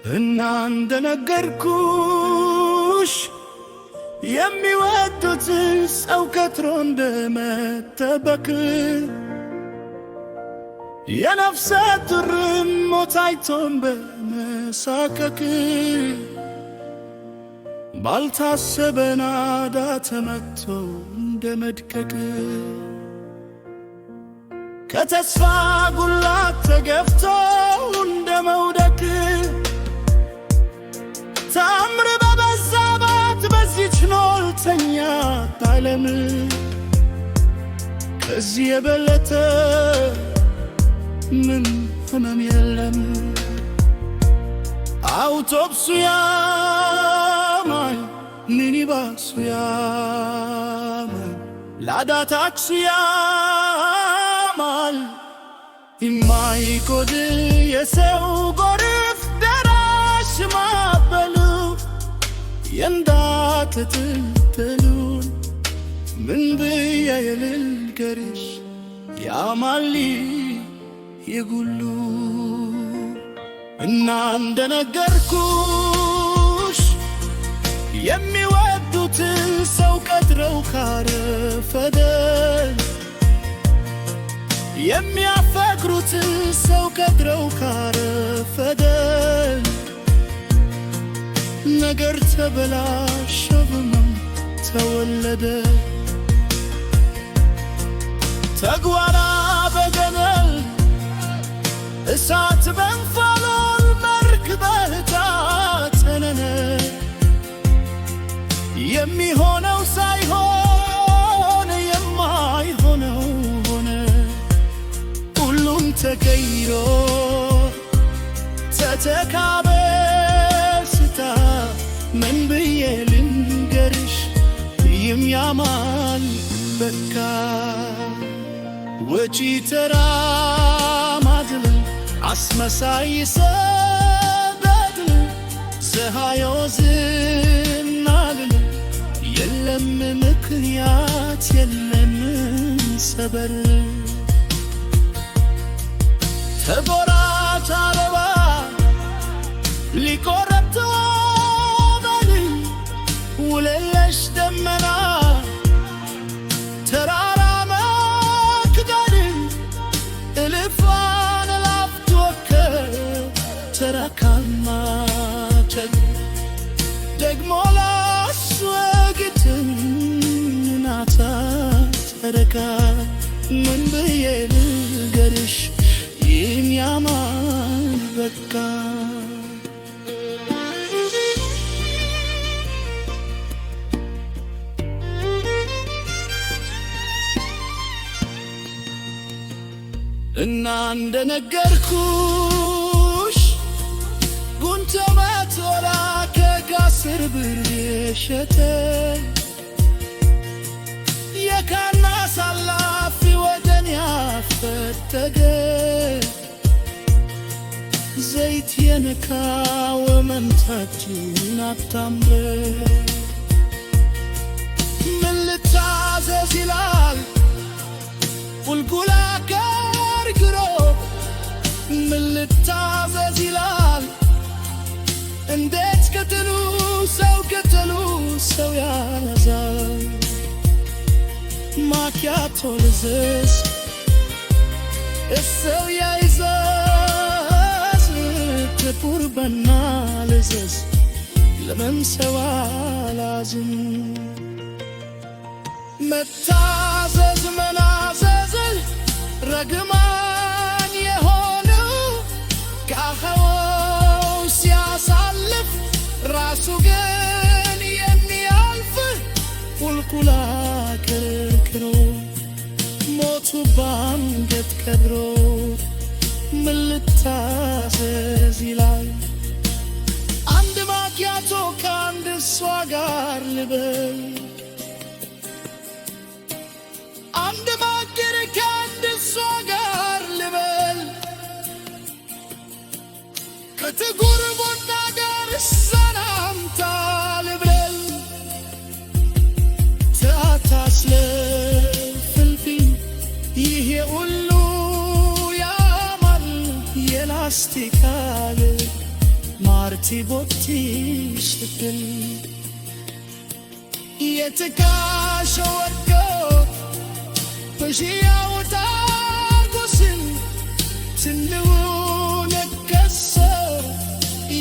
እና እንደነገርኩሽ የሚወዱትን ሰው ቀጥሮ እንደመጠበቅ የነፍሰ ጡርን ሞት አይቶን በመሳቀቅ ባልታሰበ ናዳ ተመትቶ እንደመድቀቅ ከተስፋ ጉላት ተገፍቶ እንደመውደቅ ታምር በበዛባት በዚች ኖልተኛ ዓለም ከዚህ የበለጠ ምን ህመም የለም። አውቶብሱ ያማል፣ ሚኒባሱ ያማል፣ ላዳ ታክሲ ያማል። የማይጎድል የሰው ጎርፍ ደራሽ ማዕበሉ የእንዳትጥልጥሉን ምን ብዬ ልንገርሽ ያማል የጉሉ እና እንደነገርኩሽ የሚወዱትን ሰው ቀጥረው ካረፈደ የሚያፈቅሩትን ሰው ቀጥረው ካረፈደ ነገር ተበላሸ ህመም ተወለደ። ተግዋራ በገነል እሳት በንፋሎል መርክበታ ተነነ የሚሆነው ሳይሆን የማይሆነው ሆነ። ሁሉም ተቀይሮ ተተካበ ስታ ምን ብዬ ልንገርሽ የሚያማል በካ ወጪ ተራማድል አስመሳይ ሰበድል ዘሃዮዝናልል የለም ምክንያት የለም ሰበር ተጎራች አበባ ሊቆረጥ ወበል ውለለሽ ደመና ተራራ መክደል እልፋን ላፍትወከ ተራካማቸል ደግሞ ላስወግትን ናታ ተረካ ምን ብዬ ልንገርሽ የሚያማል በቃ እና እንደነገርኩሽ ጉንተ መቶላ ከጋስር ብር የሸተ የካና ሳላፊ ወደን ያፈተገ ዘይት የነካው መንታችን አታምር ምን ልታዘዝ ይላል ቁልቁላ ገርግሮ ምን ልታዘዝ ይላል እንዴት ከተሉ ሰው ያዛል ማኪያቶ ልዘዝ እሰው ያይዘዝ ጥቁር በና ልዘዝ ለምን ሰው አላዝም መታዘዝ መናዘዝ ረግማን የሆነው ካኸው ሲያሳልፍ ራሱ ግን የሚያልፍ ቁልቁላ ክርክሮ ሞቱ ባንገት ቀብሮ ምን ልታዘዝ ይላል አንድ ማኪያቶ ከአንድ እሷ ጋር ልበል አንድ ማገር ከአንድ እሷ ጋር ልበል ከጥቁር ቡና ጋር ሰላምታ ልበል ታታስለፍልብኝ ይሄ ሁሉ ያማል የላስቲካል ማር marti botti shtil Yetkasha warko Pashia watagusin Tindu nekasa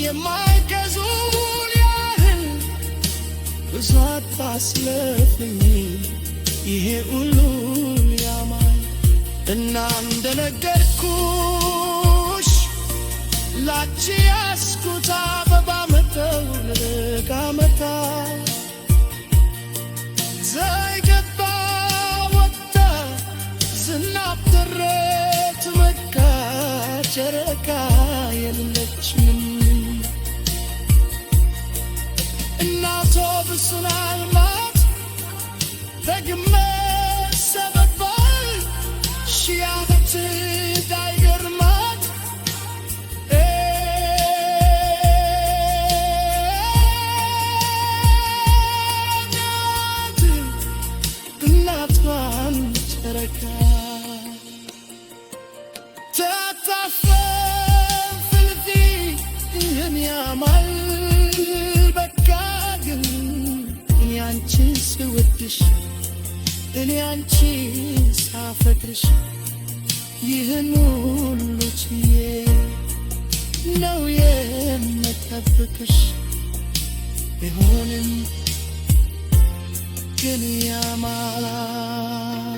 Yemakazul yahil Uzat paslefni Ihe ulul yamai Enam denegerkush Lachi askuta babamata Gamata Zaygaba wata Zinab deret mekka Chereka yelechmin Inato bisunalmat Tegme sebebal Shiahat daygirmat تتفهم في الذي يعمل بكاقل إني عنشي سودش إني عنشي سافكرش يهنولو تيه لو يمتبكش بهونم كن يا مالا